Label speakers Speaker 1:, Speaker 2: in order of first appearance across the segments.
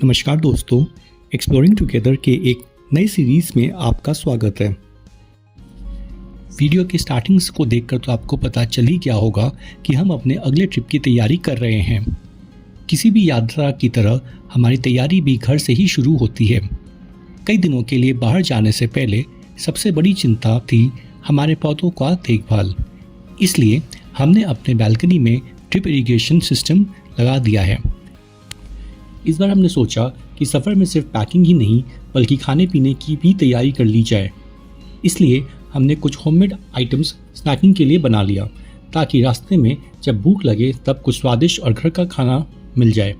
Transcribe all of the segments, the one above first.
Speaker 1: नमस्कार दोस्तों, exploring together के एक नई सीरीज़ में आपका स्वागत है। वीडियो के स्टार्टिंग्स को देखकर तो आपको पता चल ही गया होगा कि हम अपने अगले ट्रिप की तैयारी कर रहे हैं। किसी भी यात्रा की तरह हमारी तैयारी भी घर से ही शुरू होती है। कई दिनों के लिए बाहर जाने से पहले सबसे बड़ी चिंता थी हमारे पौधों का देखभाल। इसलिए हमने अपने बालकनी में ड्रिप इरिगेशन सिस्टम लगा दिया है। इस बार हमने सोचा कि सफ़र में सिर्फ पैकिंग ही नहीं बल्कि खाने पीने की भी तैयारी कर ली जाए। इसलिए हमने कुछ होममेड आइटम्स स्नैकिंग के लिए बना लिया ताकि रास्ते में जब भूख लगे तब कुछ स्वादिष्ट और घर का खाना मिल जाए।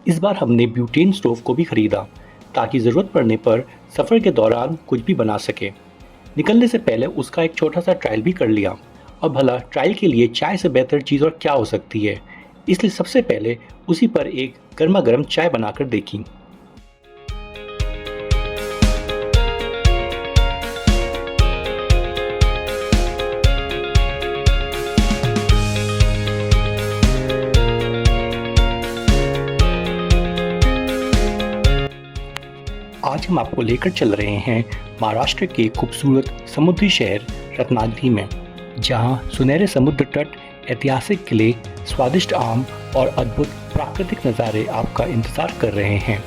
Speaker 1: इस बार हमने ब्यूटेन स्टोव को भी खरीदा ताकि ज़रूरत पड़ने पर सफ़र के दौरान कुछ भी बना सके। निकलने से पहले उसका एक छोटा सा ट्रायल भी कर लिया। और भला ट्रायल के लिए चाय से बेहतर चीज़ और क्या हो सकती है, इसलिए सबसे पहले उसी पर एक गर्मा गर्म चाय बनाकर देखी। आज हम आपको लेकर चल रहे हैं महाराष्ट्र के खूबसूरत समुद्री शहर रत्नागिरी में, जहां सुनहरे समुद्र तट, ऐतिहासिक किले, स्वादिष्ट आम और अद्भुत प्राकृतिक नज़ारे आपका इंतज़ार कर रहे हैं।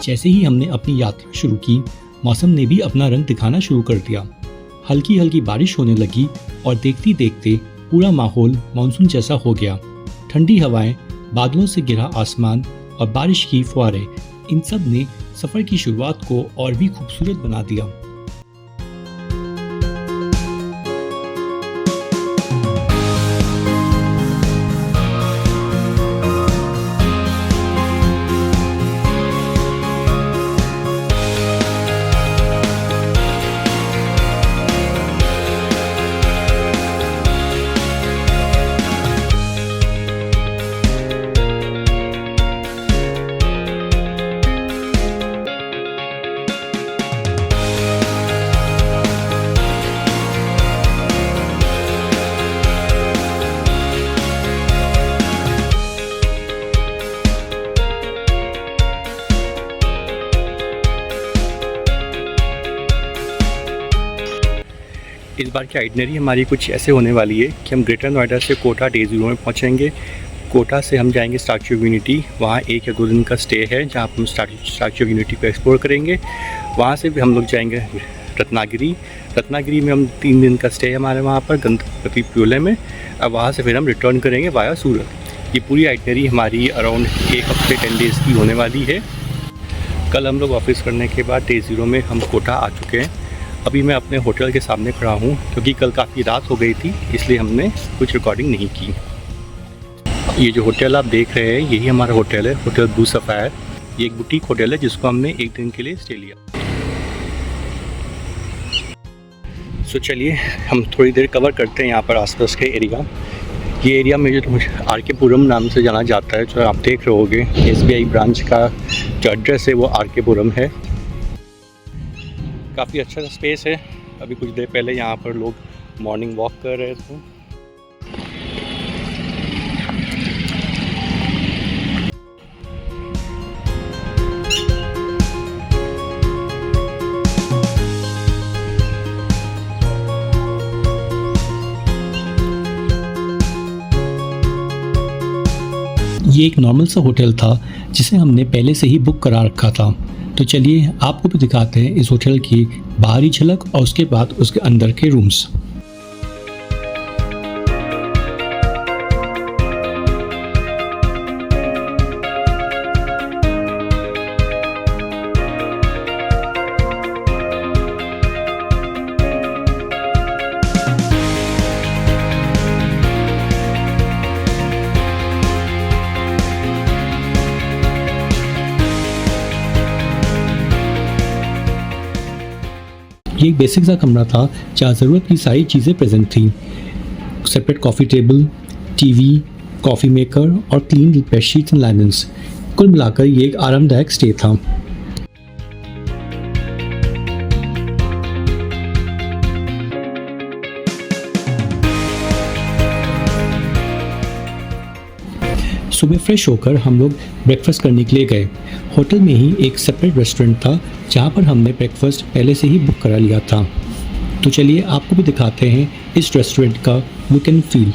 Speaker 1: जैसे ही हमने अपनी यात्रा शुरू की, मौसम ने भी अपना रंग दिखाना शुरू कर दिया। हल्की हल्की बारिश होने लगी और देखते देखते पूरा माहौल मानसून जैसा हो गया। ठंडी हवाएं, बादलों से घिरा आसमान और बारिश की फुहारें, इन सब ने सफ़र की शुरुआत को और भी खूबसूरत बना दिया। इस बार की आइटनरी हमारी कुछ ऐसे होने वाली है कि हम ग्रेटर नोएडा से कोटा डे 0 में पहुंचेंगे। कोटा से हम जाएंगे स्टैच्यू ऑफ यूनिटी। वहाँ 1 या 2 दिन का स्टे है जहाँ हम स्टैच्यू ऑफ यूनिटी को एक्सप्लोर करेंगे। वहाँ से भी हम लोग जाएंगे रत्नागिरी में हम 3 दिन का स्टे है हमारे वहाँ पर गणपतिपुले में। अब वहाँ से फिर हम रिटर्न करेंगे वाया सूरत। ये पूरी आइटनरी हमारी अराउंड 1 हफ्ते 10 डेज़ की होने वाली है। कल हम लोग ऑफिस करने के बाद डे 0 में हम कोटा आ चुके हैं। अभी मैं अपने होटल के सामने खड़ा हूँ क्योंकि कल काफ़ी रात हो गई थी, इसलिए हमने कुछ रिकॉर्डिंग नहीं की। ये जो होटल आप देख रहे हैं यही हमारा होटल है, होटल ब्लू सफ़ायर। ये एक बुटीक होटल है जिसको हमने 1 दिन के लिए स्टे लिया। सो चलिए हम थोड़ी देर कवर करते हैं यहाँ पर आसपास के एरिया। ये एरिया में जो आर.के. पुरम नाम से जाना जाता है, जो आप देख रहे होगे SBI ब्रांच का जो एड्रेस है वो आर.के. पुरम है। काफ़ी अच्छा स्पेस है। अभी कुछ देर पहले यहाँ पर लोग मॉर्निंग वॉक कर रहे थे। ये एक नॉर्मल सा होटल था जिसे हमने पहले से ही बुक करा रखा था। तो चलिए आपको भी दिखाते हैं इस होटल की बाहरी झलक और उसके बाद उसके अंदर के रूम्स। ये एक बेसिक सा कमरा था जहाँ ज़रूरत की सारी चीज़ें प्रेजेंट थी। Separate coffee table, TV, coffee maker और क्लीन बेडशीट्स एंड लाइनन्स। कुल मिलाकर ये एक आरामदायक स्टे था। सुबह फ्रेश होकर हम लोग ब्रेकफास्ट करने के लिए गए। होटल में ही एक सेपरेट रेस्टोरेंट था जहाँ पर हमने ब्रेकफास्ट पहले से ही बुक करा लिया था। तो चलिए आपको भी दिखाते हैं इस रेस्टोरेंट का look and feel.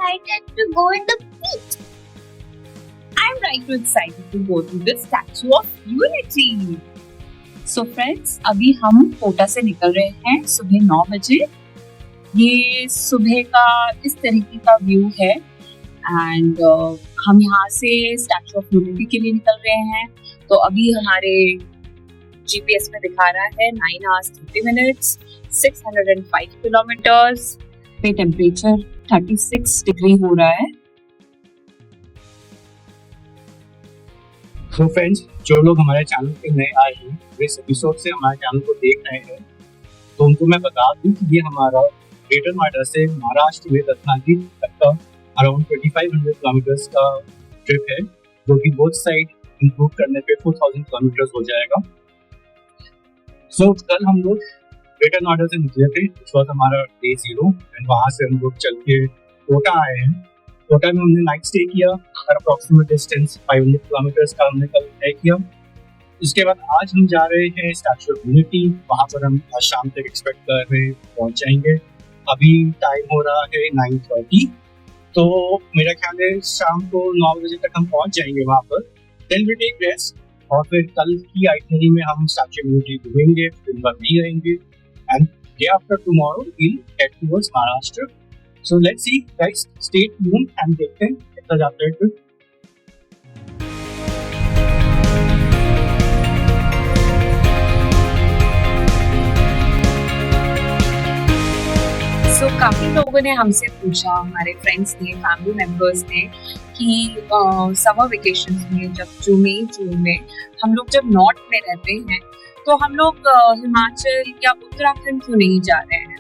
Speaker 2: I tend to go in the beach. I'm right too excited to go to the Statue of Unity. So friends, अभी हम कोटा से निकल रहे हैं सुबह 9 बजे। ये सुबह का इस तरीके का व्यू है एंड हम यहाँ से स्टैचू ऑफ यूनिटी के लिए निकल रहे हैं। तो अभी हमारे जीपीएस में दिखा रहा है 9 hours 30 minutes, 605 किलोमीटर्स पे टेम्परेचर 36 डिग्री हो रहा है।
Speaker 3: तो फ्रेंड्स, जो लोग हमारे चैनल पे नए आए हैं, इस एपिसोड से हमारे चैनल को देख रहे हैं, तो उनको मैं बता दूं कि ये हमारा ग्रेटर नोएडा से महाराष्ट्र में रत्नागिरी तक का अराउंड 2500 किलोमीटर्स का ट्रिप है, जो कि बोथ साइड इंक्लूड करने पे 4000 किलोमीटर्स हो जाएगा। सो कल हम लोग ग्रेटर नोएडा से निकले थे, which was हमारा डे 0, एंड वहाँ से हम लोग चल के कोटा आए हैं। कोटा में हमने नाइट स्टे किया और अप्रॉक्सीमेट डिस्टेंस 500 किलोमीटर्स का हमने कल तय किया। उसके बाद आज हम जा रहे हैं स्टैच्यू ऑफ यूनिटी। वहाँ पर हम आज शाम तक एक्सपेक्ट कर रहे हैं पहुँच जाएंगे। अभी टाइम हो रहा है 9:30, तो मेरा ख्याल है शाम को 9 बजे तक हम पहुँच जाएंगे वहाँ पर। देन वी टेक रेस्ट और फिर कल की आइटनरी में हम स्टैच्यू ऑफ यूनिटी घूमेंगे, दिन भर नहीं रहेंगे, and day after tomorrow we'll head towards Maharashtra. So let's see, guys. Stay tuned and देखते हैं कितना जाता है ट्रिप।
Speaker 2: So, काफी लोगों ने हमसे पूछा, हमारे फ्रेंड्स ने, फैमिली मेंबर्स ने, कि समर वेकेशंस में जब जून में हम लोग जब नॉर्थ में रहते हैं तो हम लोग हिमाचल या उत्तराखंड क्यों नहीं जा रहे हैं।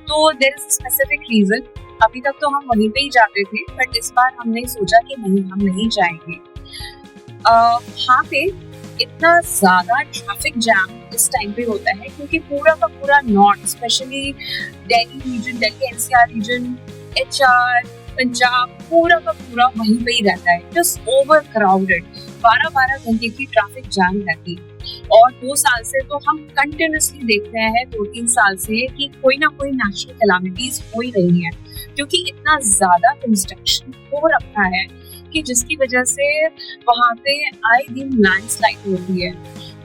Speaker 2: तो देयर इज स्पेसिफिक रीजन। अभी तक तो हम वहीं पे ही जाते थे, बट इस बार हमने सोचा कि नहीं, हम नहीं जाएंगे। वहाँ पे इतना ज्यादा ट्रैफिक जैम इस टाइम पे होता है क्योंकि पूरा का पूरा north, specially Delhi region, Delhi NCR region, HR, Punjab, पूरा का पूरा वहीं पे ही रहता है। जस्ट ओवर क्राउडेड, 12-12 घंटे की ट्रैफिक जैम रहती है। और 2 साल से तो हम कंटिन्यूसली देख रहे हैं, 2-3 साल से, कि कोई ना कोई नेचुरल कैलामिटीज हो ही रही है, क्योंकि इतना ज्यादा कंस्ट्रक्शन हो रखा है कि जिसकी वजह से वहाँ पे आए दिन लैंडस्लाइड होती है।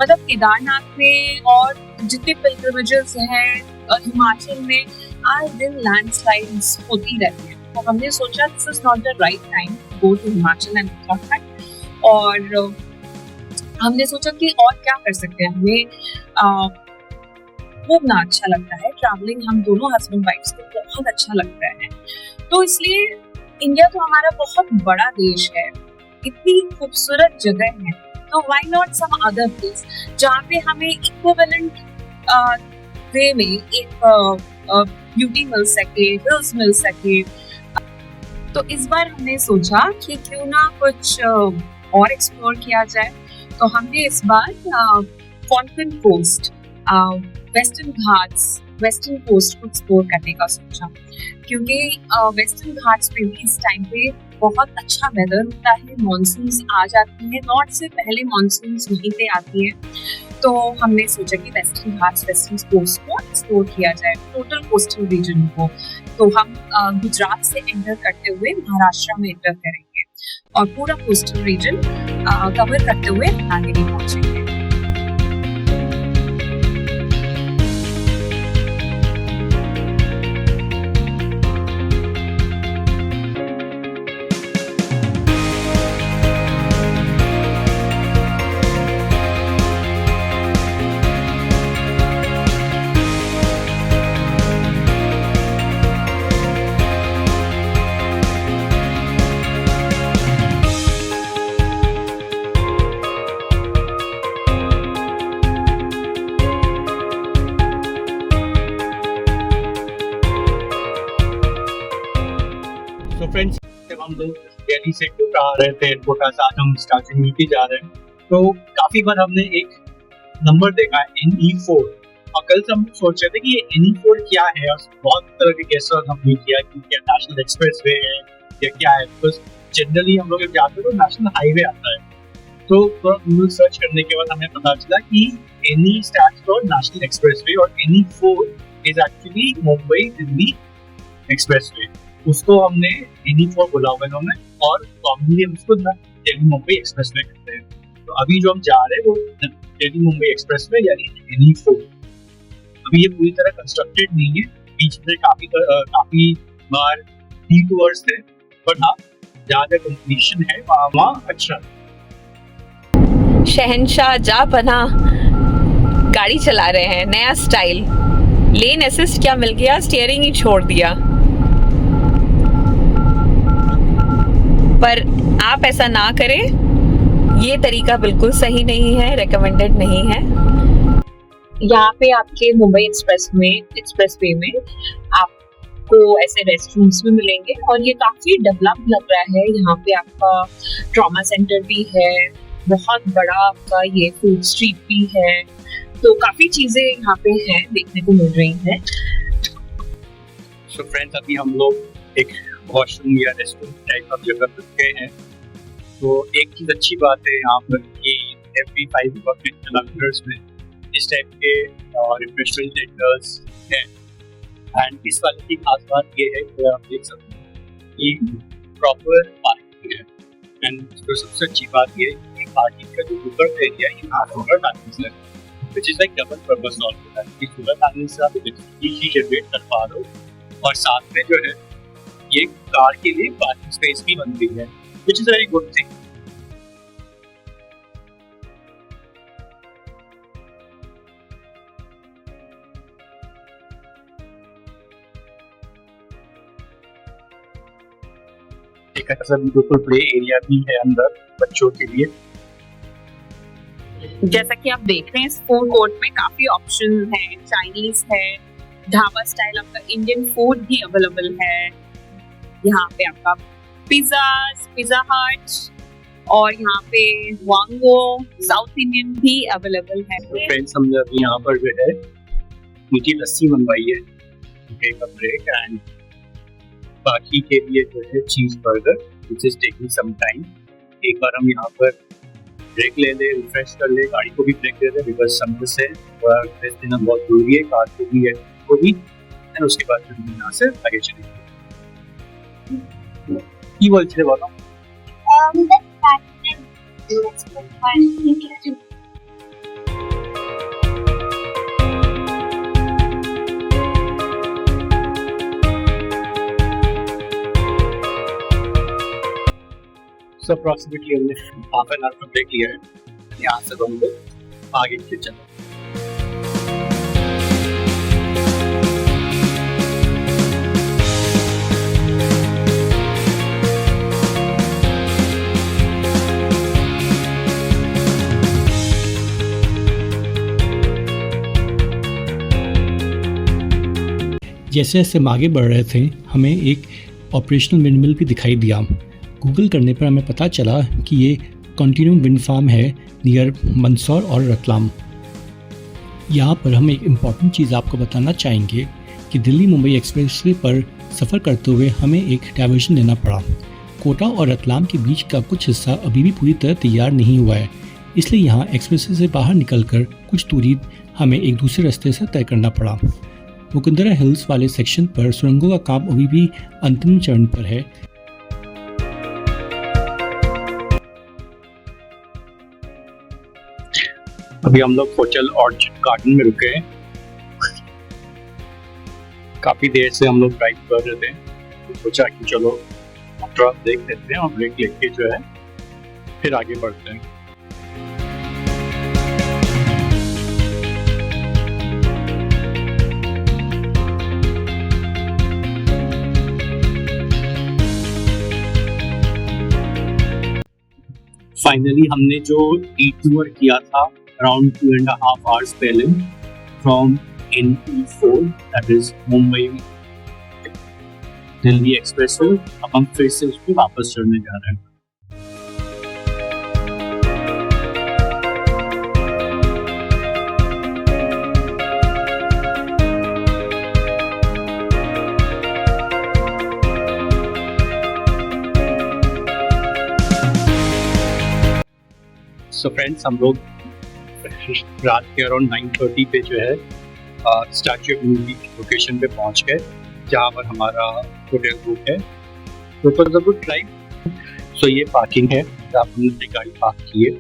Speaker 2: मतलब केदारनाथ में और जितने पिलग्रिमेजेस हैं हिमाचल में, आए दिन लैंडस्लाइड्स होती रहती है। तो हमने सोचा this is not the right time to go to Himachal and Uttarakhand. और हमने सोचा कि और क्या कर सकते हैं, हमें घूमना अच्छा लगता है, ट्रैवलिंग हम दोनों हस्बैंड वाइफ्स को बहुत अच्छा लगता है। तो इसलिए इंडिया तो हमारा बहुत बड़ा देश है, इतनी खूबसूरत जगह है, तो why not some other place जहाँ पे हमें इक्विवेलेंट वे में एक ब्यूटी मिल सके, हिल्स मिल सके। तो इस बार हमने सोचा कि क्यों ना कुछ और एक्सप्लोर किया जाए। तो हमने इस बार Konkan coast, western Ghats, western coast को एक्सप्लोर करने का सोचा, क्योंकि वेस्टर्न घाट्स पे भी इस टाइम पे बहुत अच्छा वेदर होता है, मॉनसून्स आ जाती हैं, नॉर्थ से पहले मॉनसून्स वहीं पे आती हैं। तो हमने सोचा कि वेस्टर्न घाट्स, वेस्टर्न कोस्ट को एक्सप्लोर किया जाए, टोटल कोस्टल रीजन को। तो हम गुजरात से एंटर करते हुए महाराष्ट्र में एंटर करेंगे और पूरा कोस्टल रीजन कवर करते हुए रत्नागिरी पहुंचेंगे।
Speaker 3: लोग दिल्ली से कोटा आ रहे थे, कोटा से आज हम स्टैच्यू यूनिटी जा रहे हैं, तो काफी बार हमने एक नंबर देखा है NE4, और कल से हम सोच रहे थे कि ये NE4 क्या है, और बहुत तरह के गेसेस हमने किया कि क्या नेशनल एक्सप्रेस वे है या क्या है, बिकॉज जनरली हम लोग जब जाते हैं तो नेशनल हाईवे आता है, तो गूगल सर्च करने के बाद हमें पता चला कि NE stands for national express way और NE4 is actually Mumbai Delhi express way, उसको हमने NE4 बोला हुआ इन्होंने, और कॉमनली हम उसको दिल्ली मुंबई एक्सप्रेस वे कहते हैं। तो अभी जो हम जा रहे हैं वो दिल्ली मुंबई एक्सप्रेस वे यानी NE4। अभी ये पूरी तरह कंस्ट्रक्टेड नहीं है, बीच में काफी बार डिटूर्स थे, बट हाँ जहाँ जहाँ कंप्लीशन है वहाँ अच्छा।
Speaker 4: शहंशाह जा बना गाड़ी चला रहे हैं, नया स्टाइल, लेन असिस्ट क्या मिल गया, स्टीयरिंग ही छोड़ दिया। पर आप ऐसा ना करें, ये तरीका बिल्कुल सही नहीं है, रेकमेंडेड नहीं है।
Speaker 2: यहाँ पे आपके मुंबई एक्सप्रेसवे में आपको ऐसे रेस्टरूम्स भी मिलेंगे, और ये काफी डेवलप लग रहा है। यहाँ पे आपका ट्रॉमा सेंटर भी है, बहुत बड़ा आपका ये फूड स्ट्रीट भी है, तो काफी चीजें यहाँ पे हैं देखने को मिल रही हैं।
Speaker 3: सो फ्रेंड्स, अभी हम लोग एक वॉशरूम या रेस्टोरेंट टाइप का जगह पर गए हैं, तो एक चीज अच्छी बात है यहाँ पर कि एवरी 5 किलोमीटर्स में इस टाइप के रिफ्रेशमेंट सेंटर्स हैं, एंड इस वाले की खास बात ये है कि आप देख सकते हैं कि प्रॉपर पार्किंग है, एंड जो सबसे अच्छी बात ये है कि पार्किंग का जो ऊपर एरिया है यहाँ सोलर पैनल्स है, which is like double purpose all कि सोलर पैनल से आप इलेक्ट्रिसिटी जनरेट कर पा रहे हो, और साथ में जो है ये कार के लिए पार्किंग स्पेस भी बन गई है, which is very good thing. एक ऐसा बिल्कुल प्ले एरिया भी है अंदर बच्चों के लिए।
Speaker 2: जैसा कि आप देख रहे हैं, इस फूड कोर्ट में काफी ऑप्शन है, चाइनीज है, ढाबा स्टाइल आपका इंडियन फूड भी अवेलेबल है। यहाँ पे आपका पिज्जा हट, और यहाँ पे वांगो साउथ इंडियन भी अवेलेबल है।
Speaker 3: तो फ्रेंड्स, हमने अभी यहाँ पर जो है मीठी लस्सी मंगवाई है, टेक अ ब्रेक, एंड बाकी के लिए जो है cheese burger, which is taking some time. एक बार हम यहाँ पर ब्रेक ले ले, रिफ्रेश कर ले, गाड़ी को भी ब्रेक दे दे, बिकॉज समर से रेस्ट देना बहुत जरूरी है, कार को भी, एंड उसके बाद फिर हम यहाँ से आगे चलेंगे। की बोलते बोलो। So approximately हमने हाफ एन आवर का ब्रेक लिया है, यहाँ से हम लोग आगे के चले।
Speaker 1: जैसे जैसे हम आगे बढ़ रहे थे, हमें एक ऑपरेशनल विंडमिल भी दिखाई दिया। गूगल करने पर हमें पता चला कि ये कंटिन्यूम विंड फार्म है नियर मंदसौर और रतलाम। यहाँ पर हम एक इम्पॉर्टेंट चीज़ आपको बताना चाहेंगे कि दिल्ली मुंबई एक्सप्रेसवे पर सफ़र करते हुए हमें एक डाइवर्जन लेना पड़ा। कोटा और रतलाम के बीच का कुछ हिस्सा अभी भी पूरी तरह तैयार नहीं हुआ है, इसलिए यहाँ एक्सप्रेसवे से बाहर निकलकर कुछ दूरी हमें एक दूसरे रास्ते से तय करना पड़ा। मुकुंदरा हिल्स वाले सेक्शन पर सुरंगों का काम अभी भी अंतिम चरण पर है।
Speaker 3: अभी हम लोग होटल ऑर्चिड गार्डन में रुके हैं। काफी देर से हम लोग ड्राइव कर रहे थे, तो सोचा कि चलो थोड़ा ब्रेक लेते हैं और ब्रेक लेके जो है फिर आगे बढ़ते हैं। फाइनली हमने जो डिटूर किया था अराउंड 2.5 hours पहले from NE4 that is Mumbai Delhi express से अब हम फिर से उस पर वापस चढ़ने जा रहे हैं। सो फ्रेंड्स, हम लोग रात के अराउंड 9:30 पे जो है स्टैच्यू ऑफ यूनिटी लोकेशन पे पहुंच गए, जहाँ पर हमारा होटल बुक है। तो फॉर द गुड ड्राइव। सो ये पार्किंग है जहाँ पर हमने अपनी गाड़ी पार्क की है।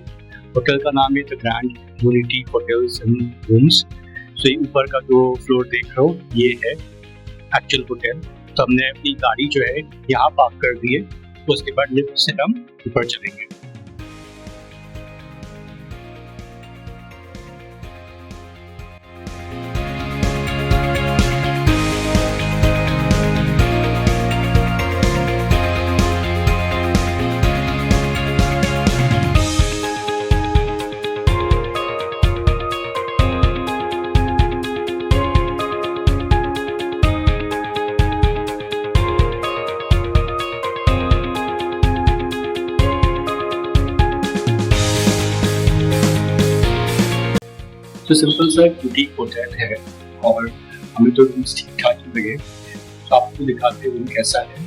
Speaker 3: होटल का नाम है the Grand Unity hotels and rooms. So ये ऊपर का जो फ्लोर देख रहे हो ये है एक्चुअल होटल। तो हमने अपनी गाड़ी जो है यहाँ पार्क कर दी है, उसके बाद लिफ्ट से हम ऊपर चलेंगे। तो सिंपल सा बुटीक होटल है और हमें तो रूम्स ठीक ठाक ही लगे। तो आपको दिखाते हैं रूम कैसा है।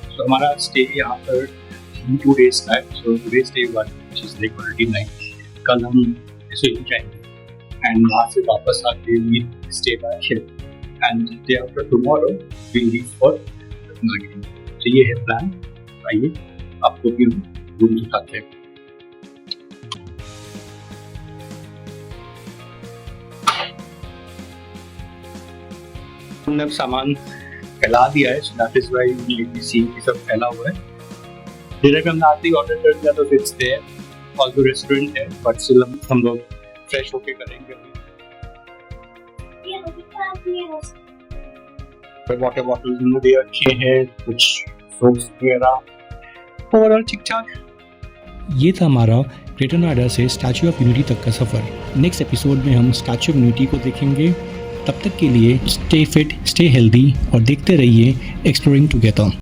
Speaker 3: तो हमारा स्टे यहाँ पर 2 days का है। So today stay 1 which is like already night। कल हम ऐसे ही जाएंगे एंड वहाँ से वापस आके we stay back here and day after tomorrow we leave for Ratnagiri. तो ये है प्लान। आइए आपको भी रूम दिखाते हैं। हमने अब सामान फैला दिया है, so that is why we let me see कि सब फैला हुआ है। डिनर का हमने आते ही ऑर्डर कर दिया, तो इट्स देयर। ऑल्दो रेस्टोरेंट है बट स्टिल हम लोग फ्रेश होके करेंगे अभी। वाटर बॉटल्स हमने दे रखे हैं, कुछ फ्रूट्स वगैरह, ओवरऑल ठीक ठाक।
Speaker 1: ये था हमारा ग्रेटर नोएडा से स्टैच्यू ऑफ यूनिटी तक का सफ़र। नेक्स्ट एपिसोड में हम स्टैच्यू ऑफ यूनिटी को देखेंगे। तब तक के लिए स्टे फिट, स्टे हेल्दी और देखते रहिए एक्सप्लोरिंग टुगेदर।